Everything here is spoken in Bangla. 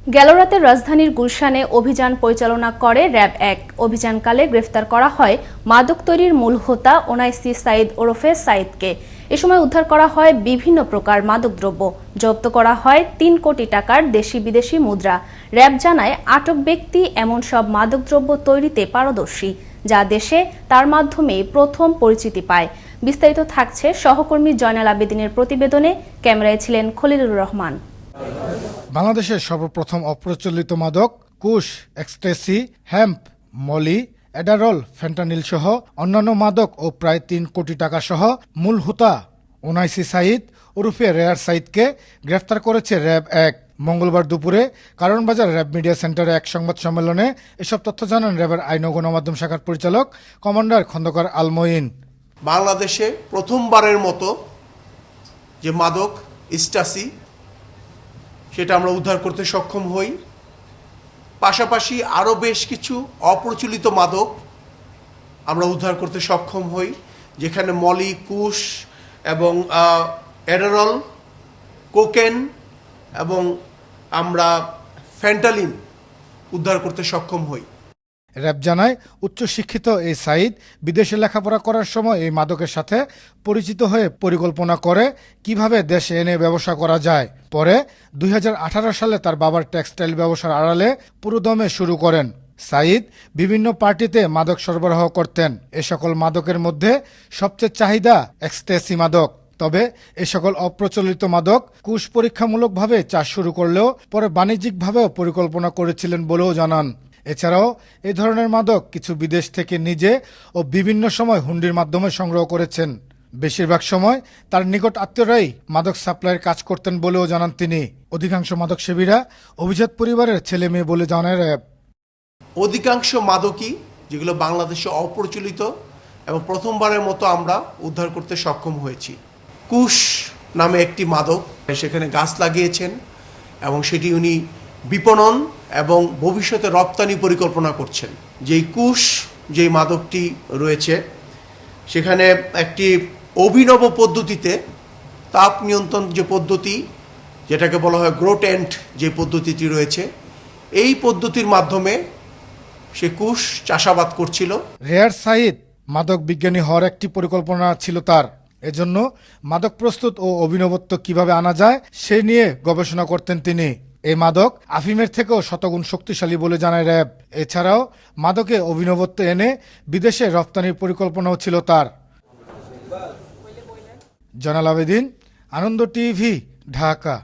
গেল রাতে রাজধানীর গুলশানে অভিযান পরিচালনা করে র‍্যাব-১। অভিযানকালে গ্রেফতার করা হয় মাদক তৈরির মূল হোতা ওনাইসি সাঈদ ওরফে সাঈদকে। এ সময় উদ্ধার করা হয় বিভিন্ন প্রকার মাদকদ্রব্য, জব্দ করা হয় ৩ কোটি টাকার দেশি বিদেশি মুদ্রা। র‍্যাব জানায়, আটক ব্যক্তি এমন সব মাদকদ্রব্য তৈরিতে পারদর্শী যা দেশে তার মাধ্যমে প্রথম পরিচিতি পায়। বিস্তারিত থাকছে সহকর্মী জয়নাল আবেদিনের প্রতিবেদনে। ক্যামেরায় ছিলেন খলিলুর রহমান। বাংলাদেশের সর্বপ্রথম অপ্রচলিত মাদক কুশ, এক্সটেসি, হ্যাম্প, মলি, অ্যাডারল, ফেন্টানিল সহ অন্যান্য মাদক ও প্রায় ৩ কোটি টাকা সহ মূল হোতা ওনাইসি সাঈদ ওরফে রেয়ার সাঈদকে গ্রেফতার করেছে র‍্যাব-১। মঙ্গলবার দুপুরে কারওয়ানবাজার র‍্যাব মিডিয়া সেন্টারে এক সংবাদ সম্মেলনে এসব তথ্য জানান র‍্যাবের আইন ও গণমাধ্যম শাখার পরিচালক কমান্ডার খন্দকার আল মঈন। বাংলাদেশে প্রথমবারের মতো যে মাদক ইস্টাসি সেটা আমরা উদ্ধার করতে সক্ষম হই। পাশাপাশি আরও বেশ কিছু অপ্রচলিত মাদক আমরা উদ্ধার করতে সক্ষম হই, যেখানে মলি, কুশ এবং অ্যাডারল, কোকেন এবং আমরা ফেন্টালিন উদ্ধার করতে সক্ষম হই। র‍্যাব জানায়, উচ্চশিক্ষিত এই সাঈদ বিদেশে লেখাপড়া করার সময় এই মাদকের সাথে পরিচিত হয়ে পরিকল্পনা করে কিভাবে দেশে এনে ব্যবসা করা যায়। পরে ২০১৮ সালে তার বাবার টেক্সটাইল ব্যবসার আড়ালে পুরোদমে শুরু করেন। সাঈদ বিভিন্ন পার্টিতে মাদক সরবরাহ করতেন। এ সকল মাদকের মধ্যে সবচেয়ে চাহিদা এক্সটেসি মাদক। তবে এ সকল অপ্রচলিত মাদক কুশ পরীক্ষামূলকভাবে চাষ শুরু করলেও পরে বাণিজ্যিকভাবেও পরিকল্পনা করেছিলেন বলেও জানান। এছাড়াও এই ধরনের মাদক কিছু বিদেশ থেকে নিজে ও বিভিন্ন সময় হুন্ডির মাধ্যমে সংগ্রহ করেছেন। বেশিরভাগ সময় তার নিকট আত্মীয়রাই মাদক সাপ্লাইয়ের কাজ করতেন বলেও জানান তিনি। অধিকাংশ মাদক সেবীরা অভিজাত পরিবারের ছেলে মেয়ে বলে জানায় র‍্যাব। অধিকাংশ মাদকই যেগুলো বাংলাদেশে অপ্রচলিত এবং প্রথমবারের মতো আমরা উদ্ধার করতে সক্ষম হয়েছি। কুশ নামে একটি মাদক, সেখানে গাছ লাগিয়েছেন এবং সেটি উনি বিপণন এবং ভবিষ্যতে রপ্তানি পরিকল্পনা করছেন। যেই কুশ, যেই মাদকটি রয়েছে, সেখানে একটি অভিনব পদ্ধতিতে তাপ নিয়ন্ত্রণ যে পদ্ধতি, যেটাকে বলা হয় গ্রো টেন্ট, যে পদ্ধতিটি রয়েছে, এই পদ্ধতির মাধ্যমে সে কুশ চাষাবাদ করছিল। রেয়ার সাঈদ মাদক বিজ্ঞানী হওয়ার একটি পরিকল্পনা ছিল তার। এজন্য মাদক প্রস্তুত ও অভিনবত্ব কিভাবে আনা যায় সে নিয়ে গবেষণা করতেন তিনি। এই মাদক আফিমের থেকেও শতগুণ শক্তিশালী বলে জানায় র‍্যাব। এছাড়াও মাদকে অভিনবত্ব এনে বিদেশে রপ্তানির পরিকল্পনাও ছিল তার। জয়নাল আবেদিন, আনন্দ টিভি, ঢাকা।